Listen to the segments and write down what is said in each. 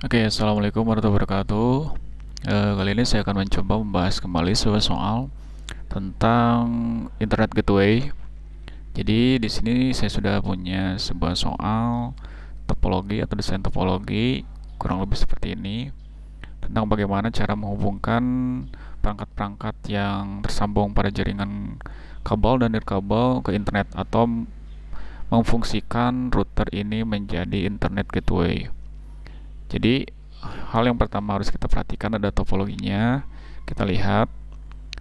Oke, assalamualaikum warahmatullahi wabarakatuh. Kali ini saya akan mencoba membahas kembali sebuah soal tentang Internet Gateway. Jadi di sini saya sudah punya sebuah soal topologi atau desain topologi kurang lebih seperti ini tentang bagaimana cara menghubungkan perangkat-perangkat yang tersambung pada jaringan kabel dan nirkabel ke internet atau memfungsikan router ini menjadi Internet Gateway. Jadi hal yang pertama harus kita perhatikan ada topologinya. Kita lihat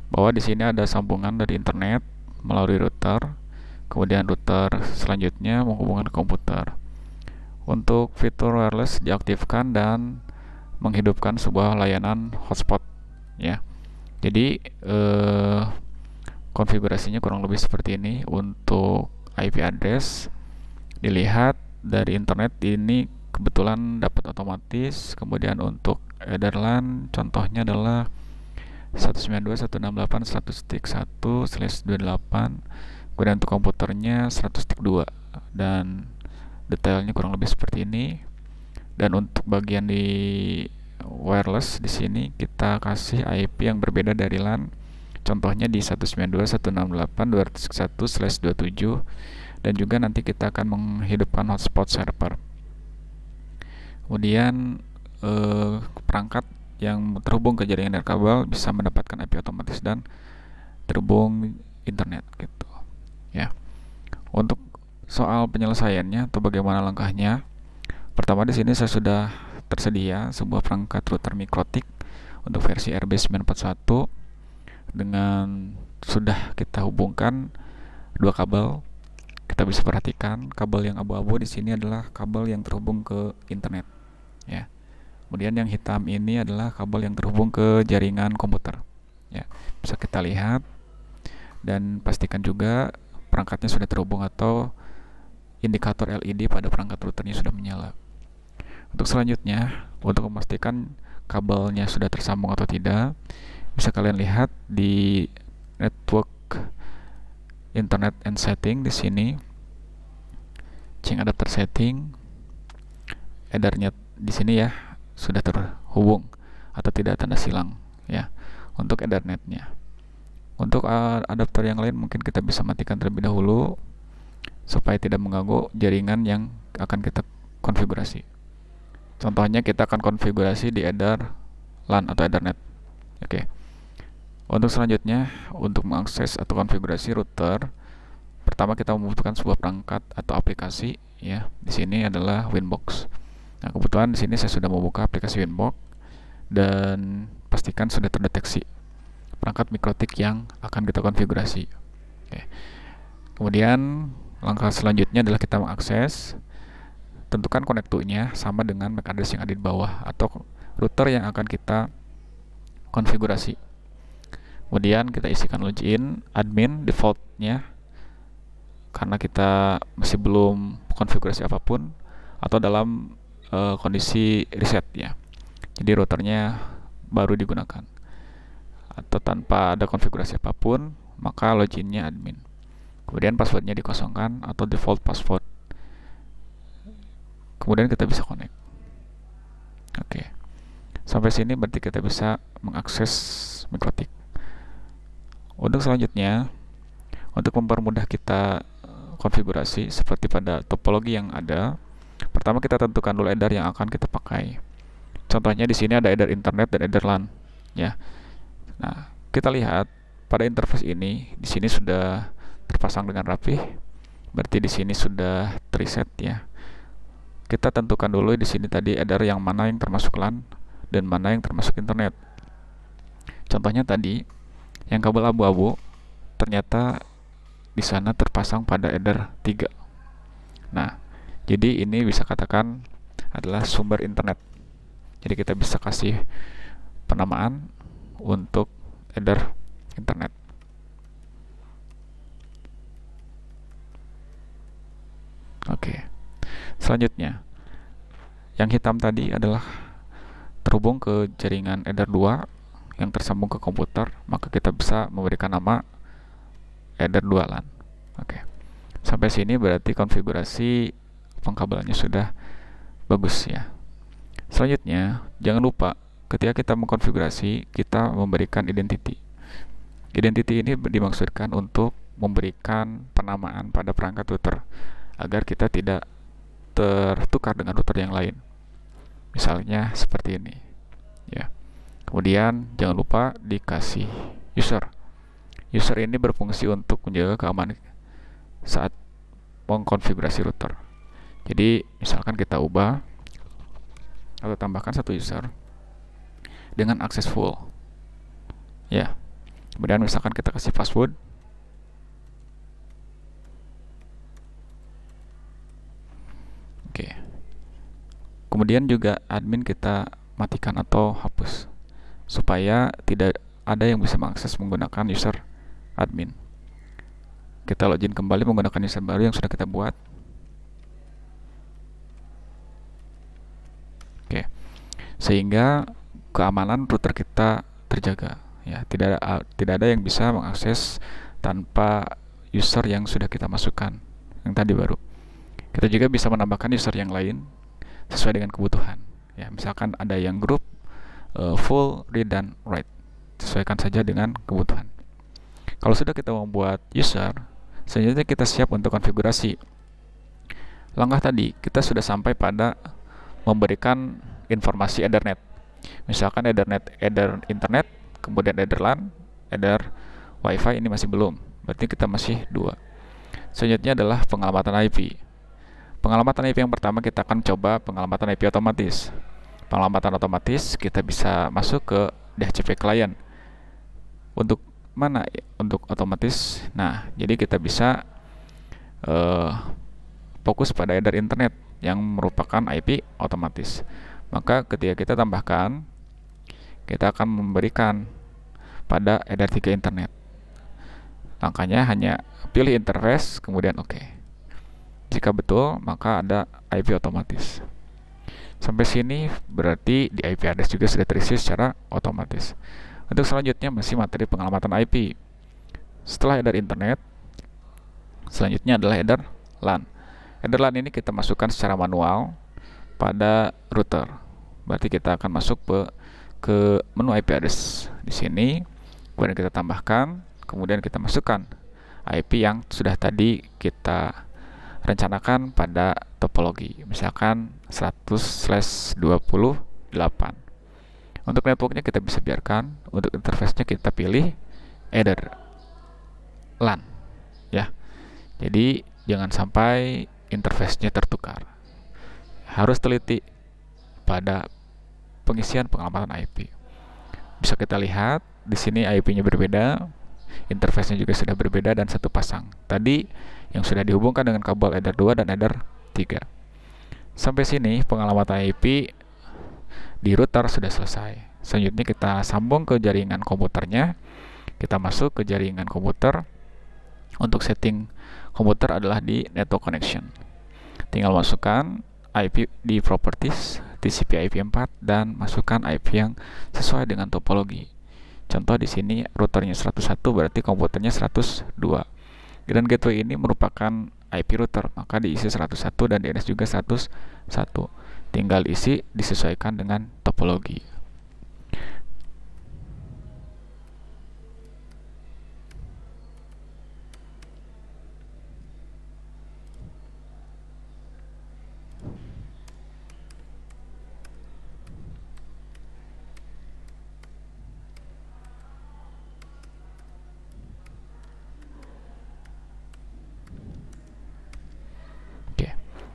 bahwa di sini ada sambungan dari internet melalui router. Kemudian router selanjutnya menghubungkan komputer. Untuk fitur wireless diaktifkan dan menghidupkan sebuah layanan hotspot ya. Jadi konfigurasinya kurang lebih seperti ini. Untuk IP address dilihat dari internet ini kebetulan dapat otomatis. Kemudian untuk Ederland contohnya adalah 192.168.100.1/28. Kemudian untuk komputernya 100.2 dan detailnya kurang lebih seperti ini. Dan untuk bagian di wireless di sini kita kasih IP yang berbeda dari LAN. Contohnya di 192.168.201/27 dan juga nanti kita akan menghidupkan hotspot server. Kemudian perangkat yang terhubung ke jaringan nirkabel bisa mendapatkan IP otomatis dan terhubung internet gitu ya. Untuk soal penyelesaiannya atau bagaimana langkahnya, pertama di sini saya sudah tersedia sebuah perangkat router mikrotik untuk versi RB941 dengan sudah kita hubungkan dua kabel. Kita bisa perhatikan kabel yang abu-abu di sini adalah kabel yang terhubung ke internet ya. Kemudian yang hitam ini adalah kabel yang terhubung ke jaringan komputer ya. Bisa kita lihat dan pastikan juga perangkatnya sudah terhubung atau indikator LED pada perangkat routernya sudah menyala. Untuk selanjutnya, untuk memastikan kabelnya sudah tersambung atau tidak, bisa kalian lihat di network internet and setting di sini. Change adapter setting, edarnya di sini ya sudah terhubung atau tidak tanda silang ya untuk Ethernetnya. Untuk adapter yang lain mungkin kita bisa matikan terlebih dahulu supaya tidak mengganggu jaringan yang akan kita konfigurasi. Contohnya kita akan konfigurasi di eder LAN atau Ethernet. Oke. Untuk selanjutnya untuk mengakses atau konfigurasi router, pertama kita membutuhkan sebuah perangkat atau aplikasi ya. Di sini adalah Winbox. Nah, kebetulan di sini saya sudah membuka aplikasi Winbox dan pastikan sudah terdeteksi perangkat mikrotik yang akan kita konfigurasi. Oke. Kemudian langkah selanjutnya adalah kita mengakses. Tentukan konektornya sama dengan MAC address yang ada di bawah atau router yang akan kita konfigurasi. Kemudian kita isikan login, admin, defaultnya karena kita masih belum konfigurasi apapun atau dalam kondisi reset ya. Jadi routernya baru digunakan atau tanpa ada konfigurasi apapun, maka loginnya admin. Kemudian passwordnya dikosongkan atau default password. Kemudian kita bisa connect. Oke. Sampai sini berarti kita bisa mengakses mikrotik. Untuk selanjutnya, untuk mempermudah kita konfigurasi seperti pada topologi yang ada, pertama kita tentukan dulu eder yang akan kita pakai. Contohnya di sini ada eder internet dan eder LAN ya. Nah, kita lihat pada interface ini di sini sudah terpasang dengan rapih. Berarti di sini sudah preset ya. Kita tentukan dulu di sini tadi eder yang mana yang termasuk LAN dan mana yang termasuk internet. Contohnya tadi yang kabel abu-abu ternyata di sana terpasang pada eder 3. Nah, jadi ini bisa katakan adalah sumber internet. Jadi kita bisa kasih penamaan untuk eder internet. Oke. Selanjutnya, yang hitam tadi adalah terhubung ke jaringan eder 2 yang tersambung ke komputer, maka kita bisa memberikan nama eder 2 LAN. Oke. Sampai sini berarti konfigurasi pengkabelannya sudah bagus ya. Selanjutnya, jangan lupa ketika kita mengkonfigurasi, kita memberikan identity. Identity ini dimaksudkan untuk memberikan penamaan pada perangkat router agar kita tidak tertukar dengan router yang lain. Misalnya seperti ini, ya. Kemudian jangan lupa dikasih user. User ini berfungsi untuk menjaga keamanan saat mengkonfigurasi router. Jadi misalkan kita ubah atau tambahkan satu user dengan akses full, ya. Kemudian misalkan kita kasih password. Oke. Kemudian juga admin kita matikan atau hapus supaya tidak ada yang bisa mengakses menggunakan user admin. Kita login kembali menggunakan user baru yang sudah kita buat. Oke. Sehingga keamanan router kita terjaga, ya. Tidak ada yang bisa mengakses tanpa user yang sudah kita masukkan yang tadi baru. Kita juga bisa menambahkan user yang lain sesuai dengan kebutuhan, ya. Misalkan ada yang grup full, read, dan write, sesuaikan saja dengan kebutuhan. Kalau sudah kita membuat user, selanjutnya kita siap untuk konfigurasi. Langkah tadi kita sudah sampai pada memberikan informasi Ethernet. Misalkan Ethernet, header internet, kemudian header LAN, header WiFi, ini masih belum. Berarti kita masih 2. Selanjutnya adalah pengamatan IP. Pengamatan IP yang pertama kita akan coba pengamatan IP otomatis. Pengamatan otomatis kita bisa masuk ke DHCP client. Untuk mana? Untuk otomatis. Nah, jadi kita bisa fokus pada header internet yang merupakan IP otomatis. Maka ketika kita tambahkan, kita akan memberikan pada header 3 internet. Langkahnya hanya pilih interface, kemudian OK. Jika betul, maka ada IP otomatis. Sampai sini berarti di IP address juga sudah terisi secara otomatis. Untuk selanjutnya masih materi pengamatan IP. Setelah header internet, selanjutnya adalah header LAN. Header LAN ini kita masukkan secara manual pada router. Berarti kita akan masuk ke menu IP address di sini, kemudian kita tambahkan, kemudian kita masukkan IP yang sudah tadi kita rencanakan pada topologi, misalkan 100/28. Untuk networknya kita bisa biarkan, untuk interface-nya kita pilih header LAN, ya. Jadi jangan sampai interface-nya tertukar. Harus teliti pada pengisian pengamatan IP. Bisa kita lihat di sini IP-nya berbeda, interface-nya juga sudah berbeda dan satu pasang. Tadi yang sudah dihubungkan dengan kabel header 2 dan header 3. Sampai sini pengamatan IP di router sudah selesai. Selanjutnya kita sambung ke jaringan komputernya. Kita masuk ke jaringan komputer. Untuk setting komputer adalah di network connection. Tinggal masukkan IP di properties, TCP IP4, dan masukkan IP yang sesuai dengan topologi. Contoh di sini routernya 101, berarti komputernya 102. Dan gateway ini merupakan IP router, maka diisi 101 dan DNS juga 101. Tinggal isi disesuaikan dengan topologi.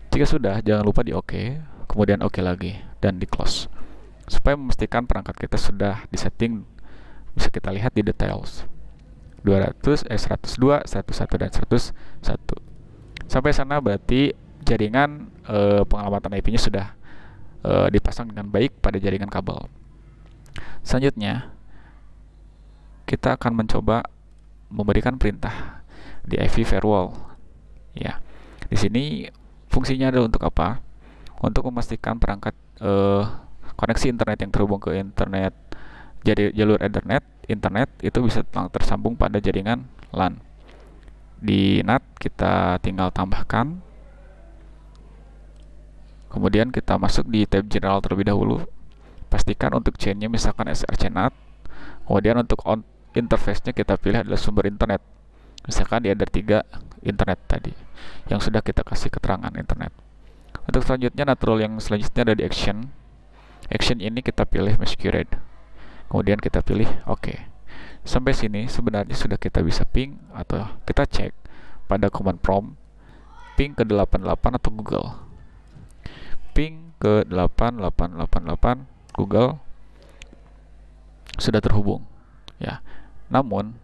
Jika sudah, jangan lupa di OK, kemudian OK lagi, dan di close. Supaya memastikan perangkat kita sudah disetting, bisa kita lihat di details. 102, 101, dan 101. Sampai sana berarti jaringan pengamatan IP-nya sudah dipasang dengan baik pada jaringan kabel. Selanjutnya, kita akan mencoba memberikan perintah di IP firewall. Ya, di sini fungsinya adalah untuk apa? Untuk memastikan perangkat koneksi internet yang terhubung ke internet, jadi jalur Ethernet internet itu bisa tersambung pada jaringan LAN. Di NAT kita tinggal tambahkan Kemudian kita masuk di tab general terlebih dahulu. Pastikan untuk chainnya misalkan srcNAT. Kemudian untuk interface-nya kita pilih adalah sumber internet. Misalkan di ada 3 internet tadi yang sudah kita kasih keterangan internet. Untuk selanjutnya natural yang selanjutnya ada di action. Action ini kita pilih masquerade. Kemudian kita pilih OK. Sampai sini sebenarnya sudah kita bisa ping atau kita cek pada command prompt ping ke 88 atau Google. Ping ke 8888 Google sudah terhubung ya. Namun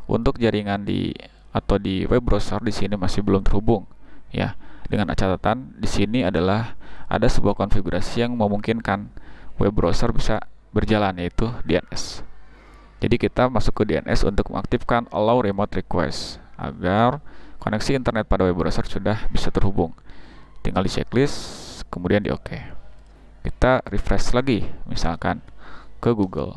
untuk jaringan di web browser di sini masih belum terhubung ya. Dengan catatan di sini adalah ada sebuah konfigurasi yang memungkinkan web browser bisa berjalan, yaitu DNS. Jadi kita masuk ke DNS untuk mengaktifkan allow remote request agar koneksi internet pada web browser sudah bisa terhubung. Tinggal di checklist, kemudian di OK. Kita refresh lagi misalkan ke Google.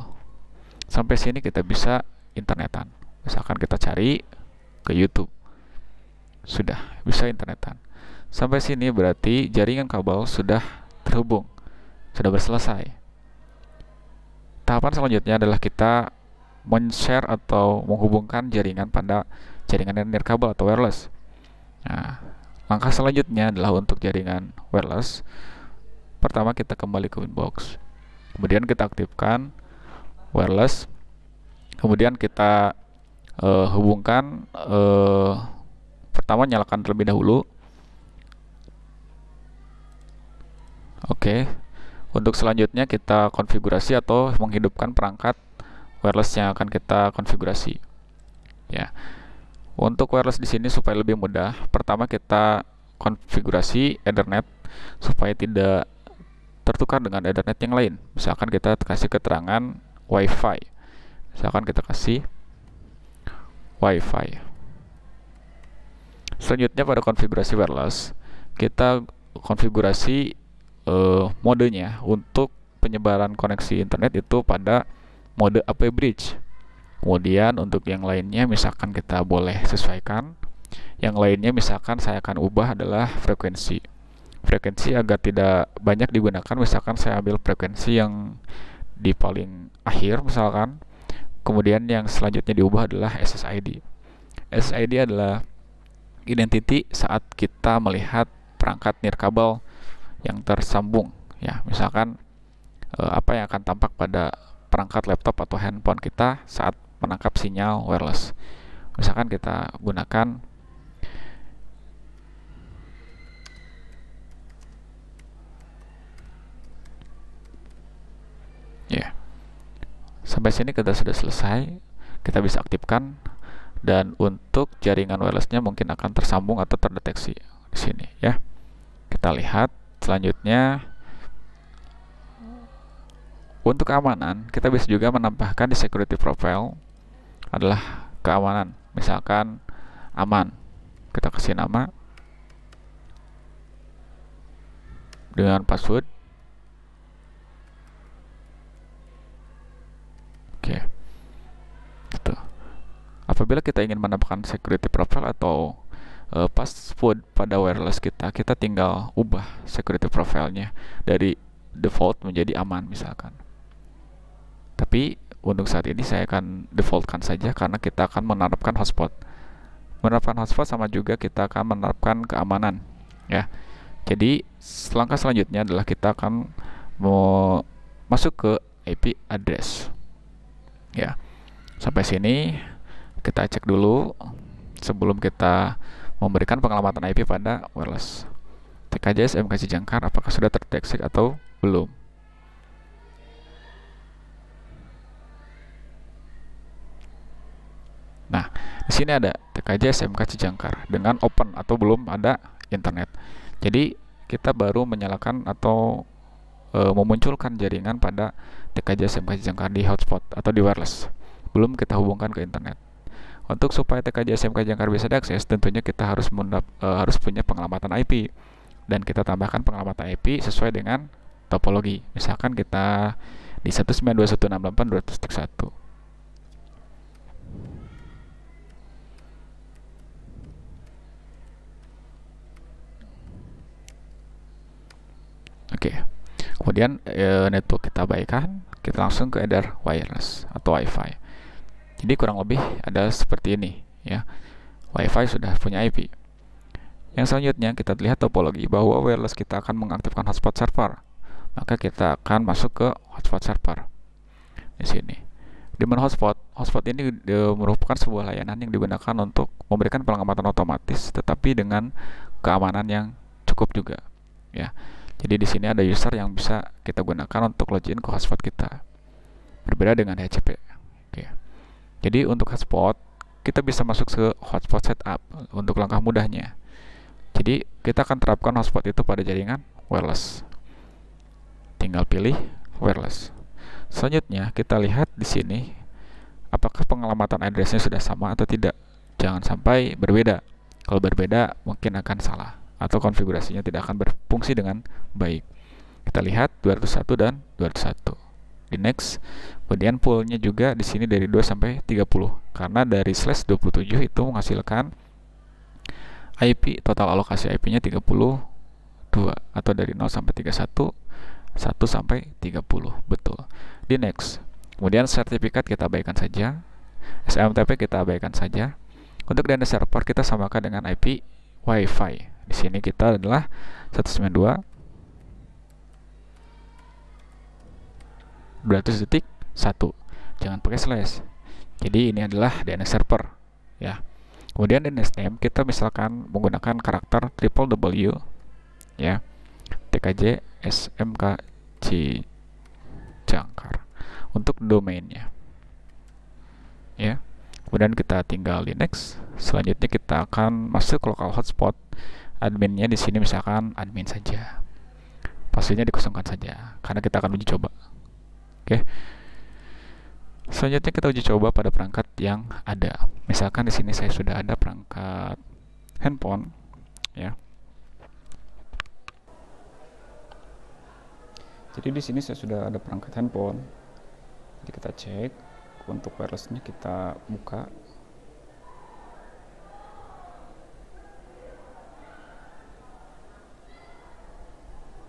Sampai sini kita bisa internetan. Misalkan kita cari ke YouTube, sudah bisa internetan. Sampai sini berarti jaringan kabel sudah terhubung, sudah selesai. Tahapan selanjutnya adalah kita men-share atau menghubungkan jaringan pada jaringan nirkabel atau wireless. Nah, langkah selanjutnya adalah untuk jaringan wireless. Pertama kita kembali ke Winbox, kemudian kita aktifkan wireless, kemudian kita hubungkan, pertama nyalakan terlebih dahulu. Oke. Untuk selanjutnya kita konfigurasi atau menghidupkan perangkat wireless yang akan kita konfigurasi. Ya. Untuk wireless di sini supaya lebih mudah, pertama kita konfigurasi Ethernet supaya tidak tertukar dengan Ethernet yang lain. Misalkan kita kasih keterangan Wi-Fi. Misalkan kita kasih Wi-Fi. Selanjutnya pada konfigurasi wireless, kita konfigurasi modenya untuk penyebaran koneksi internet itu pada mode AP bridge. Kemudian untuk yang lainnya misalkan kita boleh sesuaikan. Yang lainnya misalkan saya akan ubah adalah frekuensi. Frekuensi agar tidak banyak digunakan, misalkan saya ambil frekuensi yang di paling akhir misalkan. Kemudian yang selanjutnya diubah adalah SSID. SSID adalah identity saat kita melihat perangkat nirkabel yang tersambung ya. Misalkan apa yang akan tampak pada perangkat laptop atau handphone kita saat menangkap sinyal wireless. Misalkan kita gunakan ya. Sampai sini kita sudah selesai. Kita bisa aktifkan, dan untuk jaringan wirelessnya mungkin akan tersambung atau terdeteksi di sini ya. Kita lihat selanjutnya. Untuk keamanan, kita bisa juga menambahkan di security profile adalah keamanan. Misalkan aman, kita kasih nama dengan password. Oke. Gitu. Apabila kita ingin menambahkan security profile atau password pada wireless kita tinggal ubah security profile-nya dari default menjadi aman misalkan. Tapi untuk saat ini saya akan defaultkan saja karena kita akan menerapkan hotspot. Menerapkan hotspot sama juga kita akan menerapkan keamanan ya. Jadi langkah selanjutnya adalah kita akan mau masuk ke IP address ya. Sampai sini kita cek dulu sebelum kita memberikan pengelamatan IP pada wireless. TKJS MK Cijangkar apakah sudah terdeteksi atau belum? Nah, di sini ada TKJ SMK Cijangkar dengan open atau belum ada internet. Jadi kita baru menyalakan atau memunculkan jaringan pada TKJ SMK Cijangkar di hotspot atau di wireless. Belum kita hubungkan ke internet. Untuk supaya TKJ SMK Cijangkar bisa diakses, tentunya kita harus punya pengelamatan IP, dan kita tambahkan pengelamatan IP sesuai dengan topologi. Misalkan kita di 192.168.200.1. Oke. Kemudian network kita abaikan, kita langsung ke header wireless atau WiFi. Jadi kurang lebih ada seperti ini ya. WiFi sudah punya IP. Yang selanjutnya kita lihat topologi bahwa wireless kita akan mengaktifkan hotspot server. Maka kita akan masuk ke hotspot server. Di sini. Di mana hotspot ini merupakan sebuah layanan yang digunakan untuk memberikan pengamatan otomatis tetapi dengan keamanan yang cukup juga ya. Jadi di sini ada user yang bisa kita gunakan untuk login ke hotspot kita. Berbeda dengan DHCP. Oke. Jadi untuk hotspot kita bisa masuk ke hotspot setup untuk langkah mudahnya. Jadi kita akan terapkan hotspot itu pada jaringan wireless. Tinggal pilih wireless. Selanjutnya kita lihat di sini apakah pengelamatan addressnya sudah sama atau tidak. Jangan sampai berbeda. Kalau berbeda mungkin akan salah atau konfigurasinya tidak akan berfungsi dengan baik. Kita lihat 201 dan 201. Di next, kemudian poolnya juga di sini dari 2 sampai 30 karena dari /27 itu menghasilkan IP total alokasi IP-nya 32 atau dari 0 sampai 31, 1 sampai 30. Betul. Di next. Kemudian sertifikat kita abaikan saja. SMTP kita abaikan saja. Untuk DNS server kita samakan dengan IP WiFi. Di sini kita adalah 192.200.1. Jangan pakai slash. Jadi ini adalah DNS server ya. Kemudian DNS name kita misalkan menggunakan karakter www ya. TKJ SMK Cijangkar untuk domainnya ya. Kemudian kita tinggal di next. Selanjutnya kita akan masuk ke local hotspot. Adminnya di sini misalkan admin saja. Passwordnya dikosongkan saja karena kita akan uji coba. Oke. Selanjutnya kita uji coba pada perangkat yang ada. Misalkan di sini saya sudah ada perangkat handphone ya. Jadi di sini saya sudah ada perangkat handphone. Jadi kita cek untuk wirelessnya, kita buka.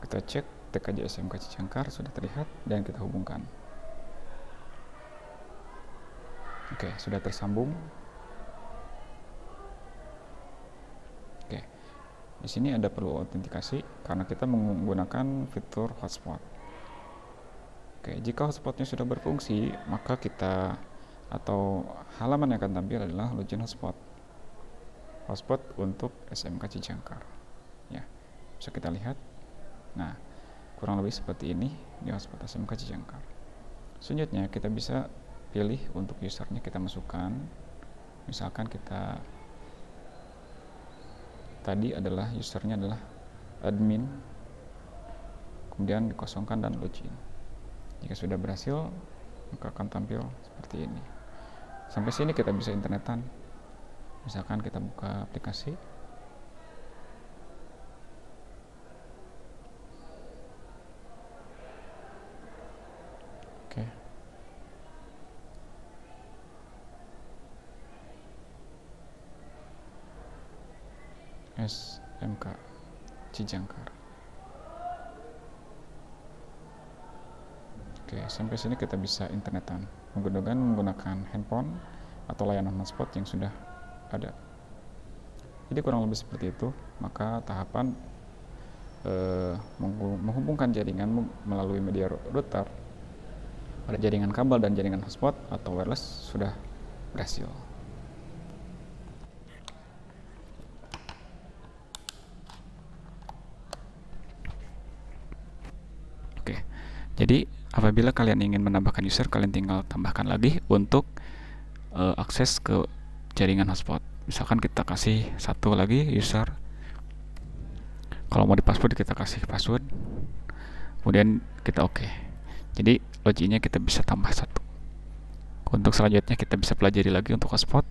Kita cek TKJ SMK Cijangkar sudah terlihat dan kita hubungkan. Oke, sudah tersambung. Oke. Di sini ada perlu autentikasi karena kita menggunakan fitur hotspot. Oke, jika hotspotnya sudah berfungsi, maka kita atau halaman yang akan tampil adalah login hotspot. Hotspot untuk SMK Cijangkar. Ya, bisa kita lihat. Nah, kurang lebih seperti ini di hotspot SMK Cijangkar. Selanjutnya kita bisa pilih untuk usernya, kita masukkan. Misalkan kita tadi adalah usernya adalah admin, kemudian dikosongkan dan login. Jika sudah berhasil, maka akan tampil seperti ini. Sampai sini kita bisa internetan. Misalkan kita buka aplikasi. Oke. SMK Cijangkar. Oke, sampai sini kita bisa internetan menggunakan handphone atau layanan hotspot yang sudah ada. Jadi kurang lebih seperti itu. Maka tahapan menghubungkan jaringan melalui media router pada jaringan kabel dan jaringan hotspot atau wireless sudah berhasil. Oke, jadi apabila kalian ingin menambahkan user, kalian tinggal tambahkan lagi untuk akses ke jaringan hotspot. Misalkan kita kasih satu lagi user. Kalau mau di password kita kasih password. Kemudian kita oke. Jadi loginnya kita bisa tambah satu. Untuk selanjutnya kita bisa pelajari lagi untuk hotspot.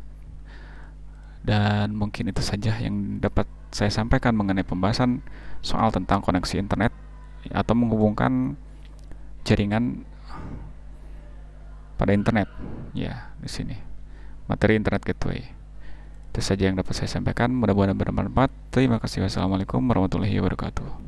Dan mungkin itu saja yang dapat saya sampaikan mengenai pembahasan soal tentang koneksi internet atau menghubungkan jaringan pada internet ya. Di sini materi internet gateway itu saja yang dapat saya sampaikan. Mudah-mudahan bermanfaat. Terima kasih. Wassalamualaikum warahmatullahi wabarakatuh.